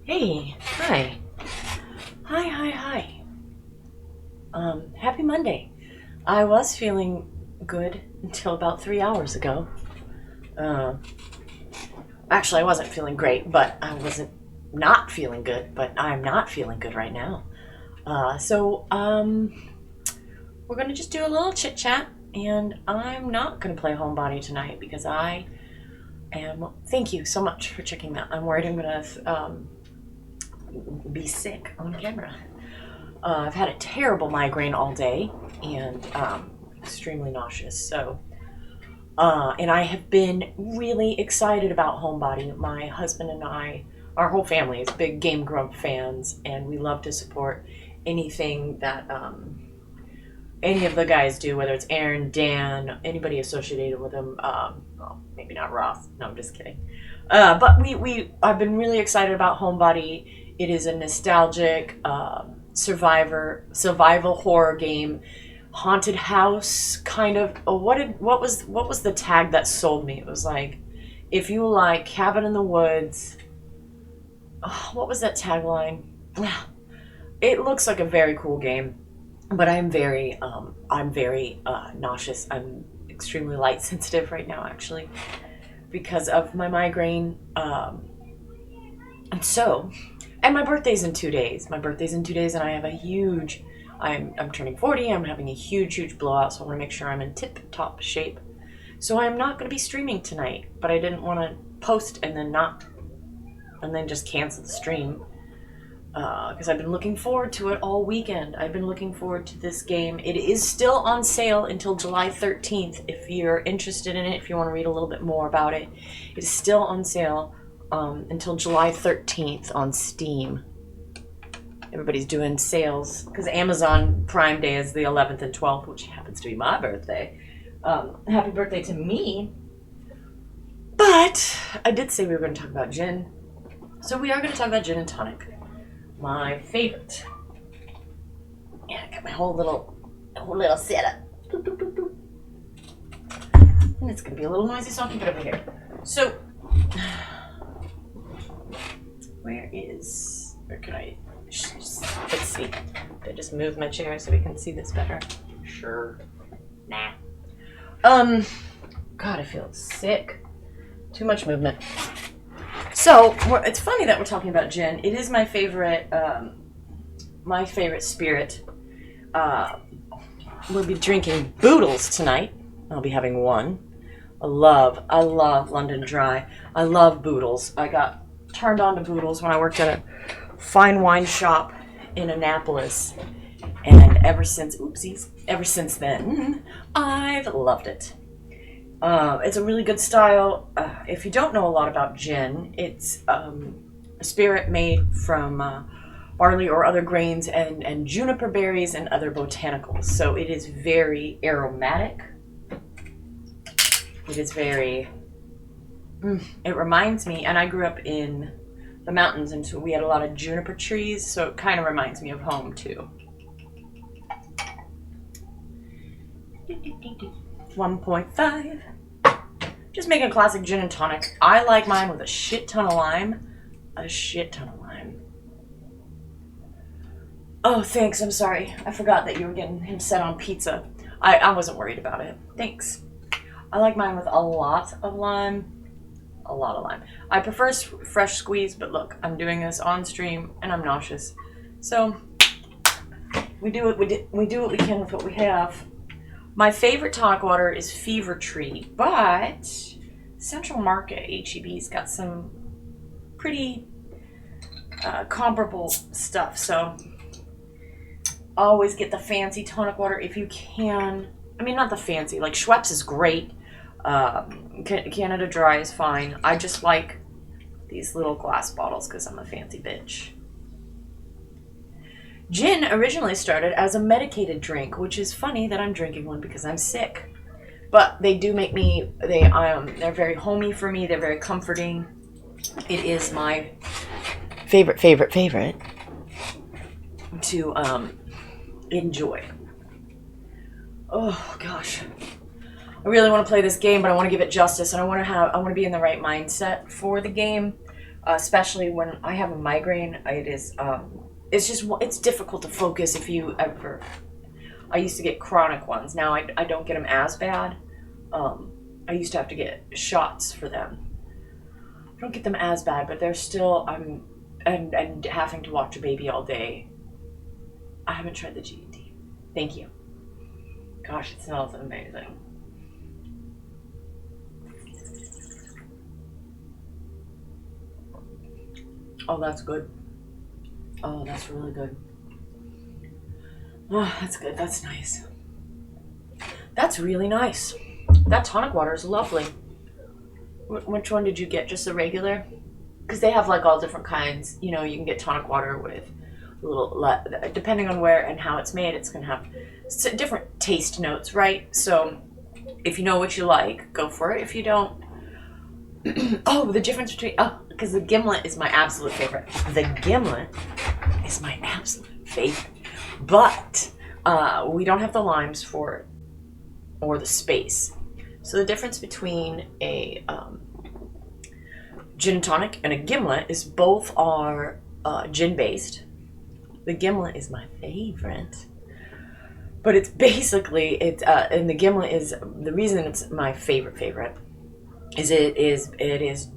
Hey, hi. Hi. Happy Monday. I was feeling good until about 3 hours ago. Uh, Actually, I wasn't feeling great, but I wasn't not feeling good, but I'm not feeling good right now. So, we're gonna just do a little chit chat, and I'm not gonna play Homebody tonight because I am. Thank you so much for checking that. I'm worried I'm gonna be sick on camera. I've had a terrible migraine all day and extremely nauseous. And I have been really excited about Homebody. My husband and I, our whole family is big Game Grump fans, and we love to support anything that any of the guys do, whether it's Aaron, Dan, anybody associated with them. Well, maybe not Ross. No, I'm just kidding. But I've been really excited about Homebody. It is a nostalgic survival horror game, haunted house kind of. What was the tag that sold me? It was like, if you like Cabin in the Woods. Oh, what was that tagline? It looks like a very cool game, but I'm very nauseous. I'm extremely light sensitive right now, actually, because of my migraine. And so, and my birthday's in 2 days. My birthday's in 2 days, and I have a huge. I'm turning 40. I'm having a huge blowout, so I want to make sure I'm in tip-top shape. So I'm not going to be streaming tonight, but I didn't want to post and then just cancel the stream because I've been looking forward to it all weekend. I've been looking forward to this game. It is still on sale until July 13th. If you're interested in it, if you want to read a little bit more about it, it is still on sale until July 13th on Steam. Everybody's doing sales because Amazon Prime Day is the 11th and 12th, which happens to be my birthday. Happy birthday to me. But I did say we were going to talk about gin. So we are going to talk about gin and tonic. My favorite. Yeah, I got my whole little setup. Boop, boop, boop, boop. And it's going to be a little noisy, so I'll keep it over here. So, where can I... Let's see. Did I just move my chair so we can see this better? Sure. Nah. God, I feel sick. Too much movement. So, it's funny that we're talking about gin. It is my favorite spirit. We'll be drinking Boodles tonight. I'll be having one. I love London Dry. I love Boodles. I got turned on to Boodles when I worked at a fine wine shop in Annapolis, and ever since then, I've loved it. It's a really good style. If you don't know a lot about gin, it's a spirit made from barley or other grains and juniper berries and other botanicals. So it is very aromatic. It is very... it reminds me, and I grew up in the mountains, and so we had a lot of juniper trees, so it kind of reminds me of home, too. 1.5. Just making a classic gin and tonic. I like mine with a shit ton of lime. Oh, thanks. I'm sorry. I forgot that you were getting him set on pizza. I wasn't worried about it. Thanks. I like mine with a lot of lime. I prefer fresh squeeze, but look, I'm doing this on stream and I'm nauseous. So we do what we can with what we have. My favorite tonic water is Fever Tree, but Central Market HEB's got some pretty comparable stuff. So always get the fancy tonic water if you can. I mean, not the fancy. Like Schweppes is great. Canada Dry is fine. I just like these little glass bottles because I'm a fancy bitch. Gin originally started as a medicated drink, which is funny that I'm drinking one because I'm sick. But they do make me, they're very homey for me. They're very comforting. It is my favorite to enjoy. Oh gosh. I really want to play this game, but I want to give it justice, and I want to be in the right mindset for the game. especially when I have a migraine. It's difficult to focus if you ever. I used to get chronic ones. Now I don't get them as bad. I used to have to get shots for them. I don't get them as bad, but they're still, and having to watch a baby all day. I haven't tried the G&T. Thank you. Gosh, it smells amazing. Oh, that's good. Oh, that's really good. Oh, that's good. That's nice. That's really nice. That tonic water is lovely. Which one did you get? Just the regular? Because they have like all different kinds. You know, you can get tonic water with a little, depending on where and how it's made, it's going to have different taste notes, right? So if you know what you like, go for it. If you don't, oh, the difference between, because the gimlet is my absolute favorite. The gimlet is my absolute favorite. But we don't have the limes for it or the space. So the difference between a gin and tonic and a gimlet is both are gin based. The gimlet is my favorite, but it's basically and the gimlet is the reason it's my favorite is it is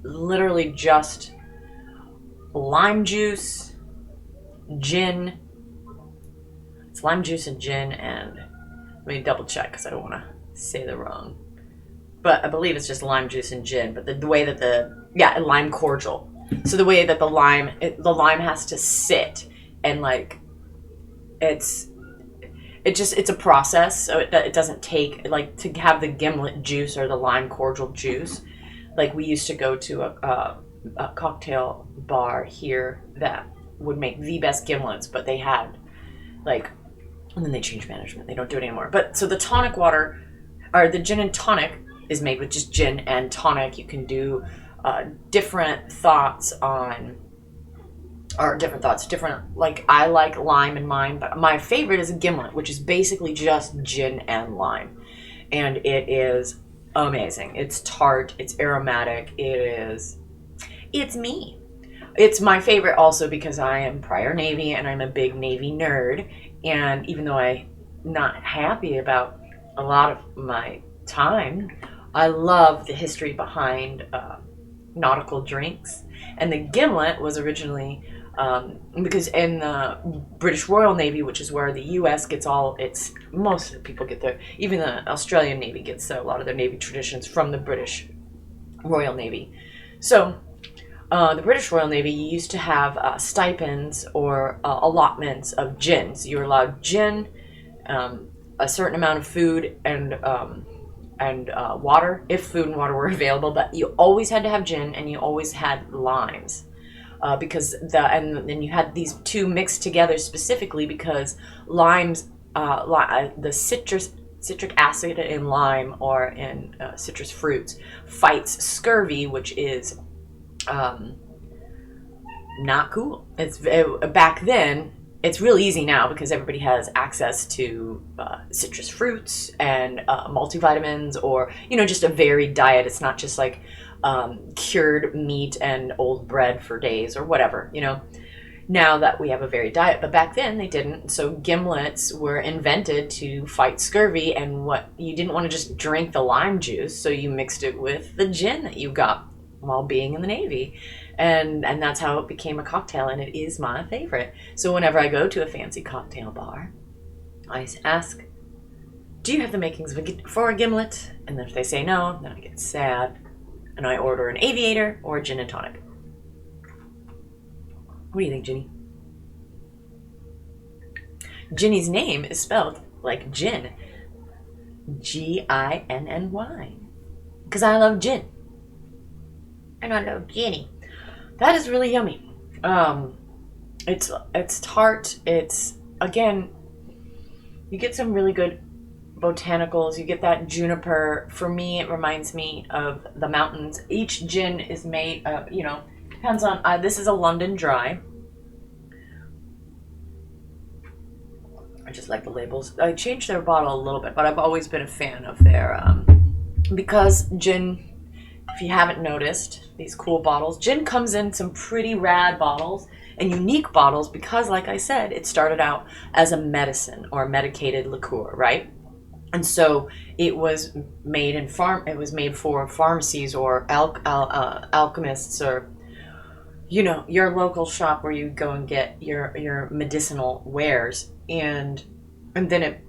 literally just lime juice, gin. It's lime juice and gin, and let me double check because I don't want to say the wrong, but I believe it's just lime juice and gin. But the way that lime cordial. So the way that the lime has to sit and like it's a process. So it doesn't take like to have the gimlet juice or the lime cordial juice. Like we used to go to a cocktail bar here that would make the best gimlets, but they had like, and then they changed management. They don't do it anymore. But so the tonic water, or the gin and tonic, is made with just gin and tonic. You can do different thoughts, like I like lime in mine, but my favorite is a gimlet, which is basically just gin and lime. And it is amazing. It's tart, it's aromatic, it's me. It's my favorite also because I am prior Navy and I'm a big Navy nerd. And even though I'm not happy about a lot of my time, I love the history behind nautical drinks. And the gimlet was originally, because in the British Royal Navy, which is where the U.S. gets most people get their, even the Australian Navy gets a lot of their Navy traditions from the British Royal Navy. So the British Royal Navy, you used to have stipends or allotments of gins. You were allowed gin, a certain amount of food, and water, if food and water were available. But you always had to have gin, and you always had limes, and then you had these two mixed together specifically because limes, the citric acid in lime or in citrus fruits fights scurvy, which is not cool. Back then. It's real easy now because everybody has access to citrus fruits and multivitamins, or just a varied diet. It's not just like cured meat and old bread for days or whatever. Now that we have a varied diet, but back then they didn't. So gimlets were invented to fight scurvy, and you didn't want to just drink the lime juice, so you mixed it with the gin that you got while being in the Navy. And that's how it became a cocktail, and it is my favorite. So whenever I go to a fancy cocktail bar, I ask, do you have the makings for a gimlet? And if they say no, then I get sad, and I order an aviator or a gin and tonic. What do you think, Ginny? Ginny's name is spelled like gin. Ginny. Because I love gin. And I love Ginny. That is really yummy. It's tart. It's, again, you get some really good botanicals. You get that juniper. For me, it reminds me of the mountains. Each gin is made, depends on, this is a London Dry. I just like the labels. I changed their bottle a little bit, but I've always been a fan of their, because gin if you haven't noticed, these cool bottles. Gin comes in some pretty rad bottles and unique bottles because, like I said, it started out as a medicine or a medicated liqueur, right? And so it was made for pharmacies or alchemists, or your local shop where you go and get your medicinal wares. And then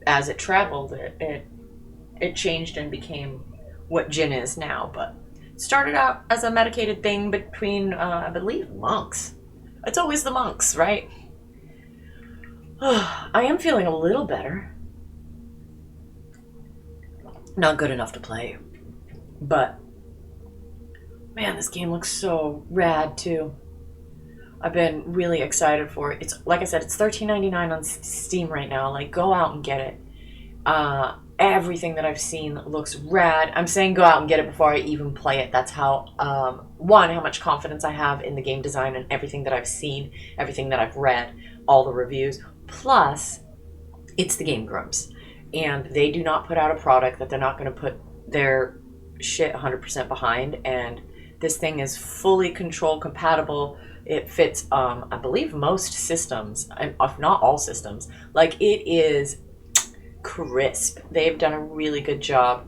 as it traveled, it changed and became what gin is now. But it started out as a medicated thing between I believe monks. It's always the monks, right? I am feeling a little better. Not good enough to play, but man, this game looks so rad too. I've been really excited for it. It's like I said, it's $13.99 on Steam right now. Like, go out and get it. Everything that I've seen looks rad. I'm saying go out and get it before I even play it. That's how how much confidence I have in the game design and everything that I've seen, everything that I've read, all the reviews. Plus, it's the Game Grumps. And they do not put out a product that they're not going to put their shit 100% behind. And this thing is fully control compatible. It fits, I believe, most systems, if not all systems. Like, it is crisp. They've done a really good job.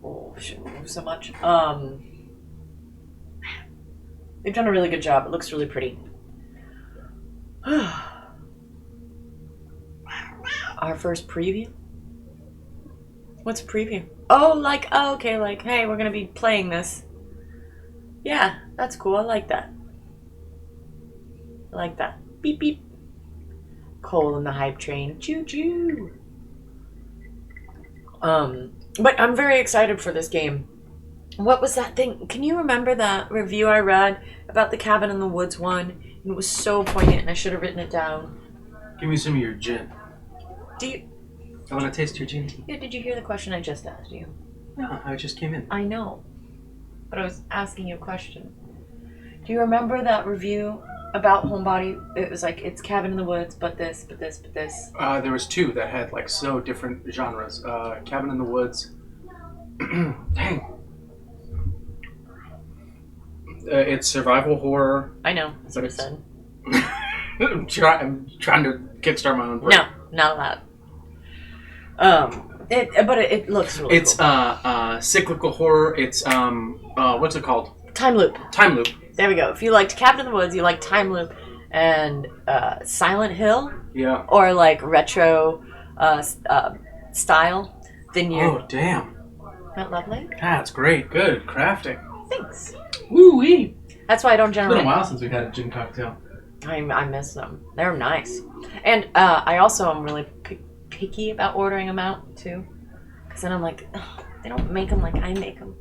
Oh, I shouldn't move so much. They've done a really good job. It looks really pretty. Our first preview? What's a preview? Oh, okay, hey, we're gonna be playing this. Yeah, that's cool. I like that. Beep, beep. Coal in the hype train. Choo choo. But I'm very excited for this game. What was that thing? Can you remember that review I read about the Cabin in the Woods one? And it was so poignant, and I should have written it down. Give me some of your gin. I want to taste your gin. Yeah, did you hear the question I just asked you? No, I just came in. I know. But I was asking you a question. Do you remember that review about Homebody? It was like, it's Cabin in the Woods, but this, but this, but this. There was two that had like so different genres. Cabin in the Woods. Dang. It's survival horror. I know. That's what I said. I'm trying to kickstart my own brain. No, not allowed. It looks really It's cool. Cyclical horror. It's what's it called? Time Loop. Time Loop. There we go. If you liked Cabin in the Woods, you like Time Loop and Silent Hill. Yeah. Or like retro style, then you. Oh damn. Not lovely. That's great. Good crafting. Thanks. Woo wee. That's why I don't generate. It's been a while since we've had a gin cocktail. I miss them. They're nice, and I also am really picky about ordering them out too, because then I'm like, ugh, they don't make them like I make them.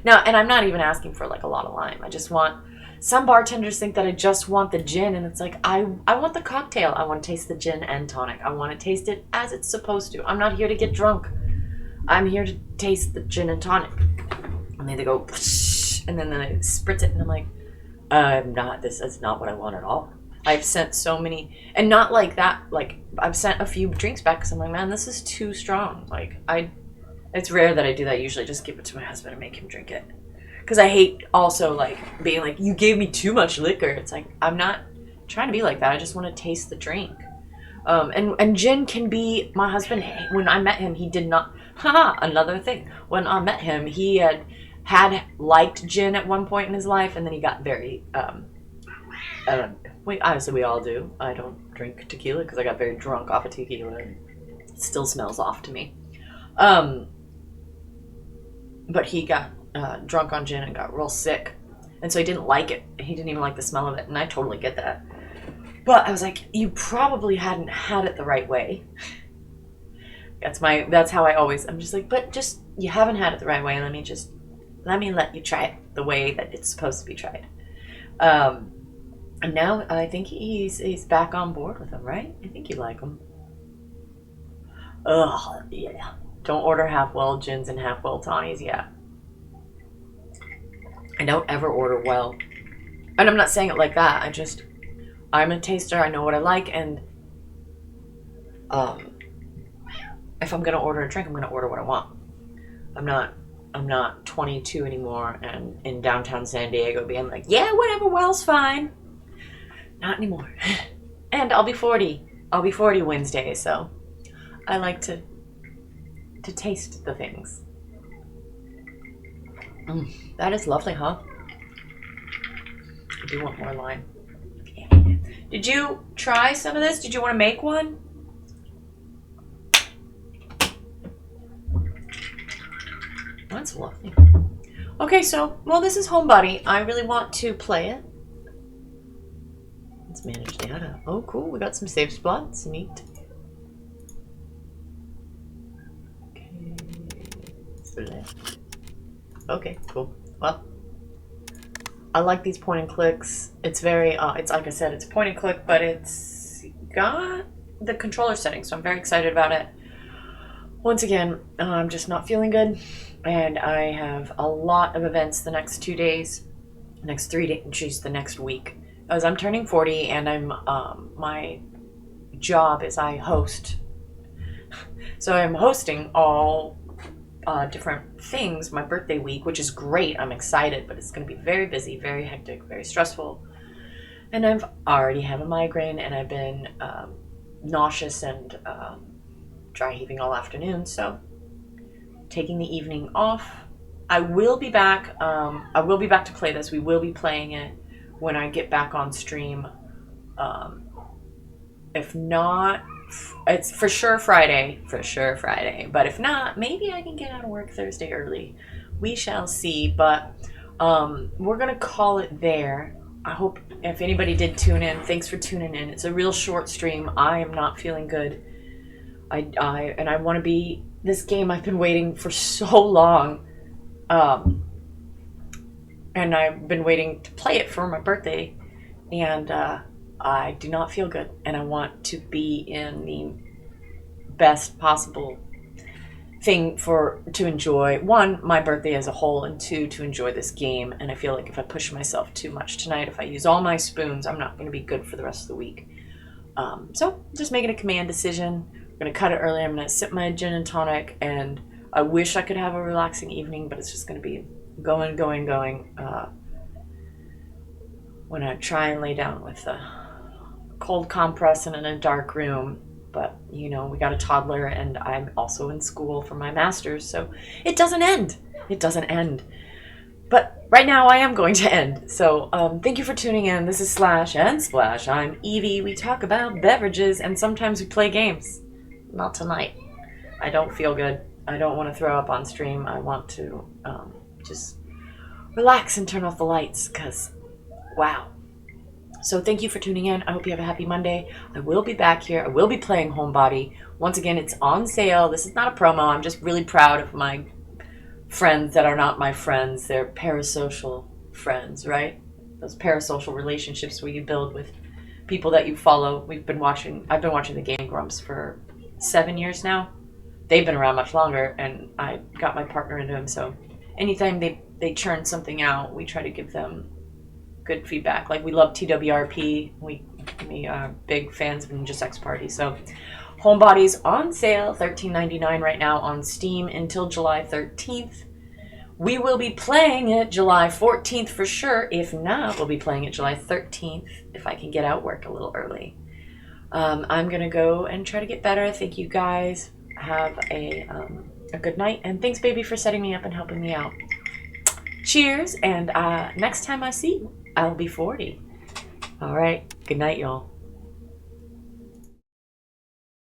Now, and I'm not even asking for like a lot of lime. I just want. Some bartenders think that I just want the gin, and it's like I want the cocktail. I want to taste the gin and tonic. I want to taste it as it's supposed to. I'm not here to get drunk. I'm here to taste the gin and tonic. And then they go, and then I spritz it, and I'm like, this is not what I want at all. I've sent so many, and not like that, like, I've sent a few drinks back because I'm like, man, this is too strong. Like, it's rare that I do that. Usually just give it to my husband and make him drink it. Because I hate also, like, being like, you gave me too much liquor. It's like, I'm not trying to be like that. I just want to taste the drink. And gin can be, my husband, when I met him, he did not, another thing. When I met him, he had liked gin at one point in his life, and then he got very, honestly, we all do. I don't drink tequila because I got very drunk off of tequila. It still smells off to me. But he got drunk on gin and got real sick, and so he didn't like it. He didn't even like the smell of it, and I totally get that. But I was like, you probably hadn't had it the right way. That's how I'm just like, but just, you haven't had it the right way. Let me let you try it the way that it's supposed to be tried. And now I think he's back on board with them, right? I think you like them. Ugh, yeah. Don't order half-well gins and half-well tawnies yet. I don't ever order well. And I'm not saying it like that. I'm a taster. I know what I like, and if I'm gonna order a drink, I'm gonna order what I want. I'm not I'm not 22 anymore and in downtown San Diego being like, yeah, whatever, well's fine. Not anymore. And I'll be 40. I'll be 40 Wednesday, so I like to taste the things. That is lovely, huh? I do want more lime. Yeah. Did you try some of this? Did you want to make one? That's lovely. Okay, so, well, this is Homebody. I really want to play it. Let's manage data. Oh, cool. We got some save spots. Neat. Okay. Okay, cool. Well, I like these point and clicks. It's very, it's like I said, it's point and click, but it's got the controller settings, so I'm very excited about it. Once again, I'm just not feeling good, and I have a lot of events the next 2 days, next 3 days, geez, the next week. As I'm turning 40, and I'm, my job is I host. So I'm hosting all different things my birthday week, which is great. I'm excited, but it's going to be very busy, very hectic, very stressful. And I've already had a migraine, and I've been nauseous and dry heaving all afternoon. So taking the evening off. I will be back. I will be back to play this. We will be playing it when I get back on stream. If not, it's for sure Friday. But if not, maybe I can get out of work Thursday early. We shall see. But we're going to call it there. I hope if anybody did tune in, thanks for tuning in. It's a real short stream. I am not feeling good. And I want to be this game I've been waiting for so long. And I've been waiting to play it for my birthday. And I do not feel good. And I want to be in the best possible thing to enjoy, one, my birthday as a whole, and two, to enjoy this game. And I feel like if I push myself too much tonight, if I use all my spoons, I'm not going to be good for the rest of the week. So just making a command decision. I'm going to cut it early. I'm going to sip my gin and tonic, and I wish I could have a relaxing evening, but it's just going to be going. When I try and lay down with a cold compress and in a dark room. But, you know, we got a toddler, and I'm also in school for my master's, so it doesn't end. It doesn't end. But right now I am going to end. So thank you for tuning in. This is Slash and Splash. I'm Evie. We talk about beverages, and sometimes we play games. Not tonight. I don't feel good. I don't want to throw up on stream. I want to just relax and turn off the lights, because, wow. So thank you for tuning in. I hope you have a happy Monday. I will be back here. I will be playing Homebody. Once again, it's on sale. This is not a promo. I'm just really proud of my friends that are not my friends. They're parasocial friends, right? Those parasocial relationships where you build with people that you follow. I've been watching the Game Grumps for 7 years now. They've been around much longer, and I got my partner into them. So anytime they churn something out, we try to give them good feedback. Like, we love TWRP. We are big fans of Ninja Sex Party. So Homebody's on sale, $13.99 right now on Steam until July 13th. We will be playing it July 14th for sure. If not, we'll be playing it July 13th if I can get out work a little early. I'm going to go and try to get better. Thank you guys. Have a good night. And thanks, baby, for setting me up and helping me out. Cheers. And next time I see you, I'll be 40. All right. Good night, y'all.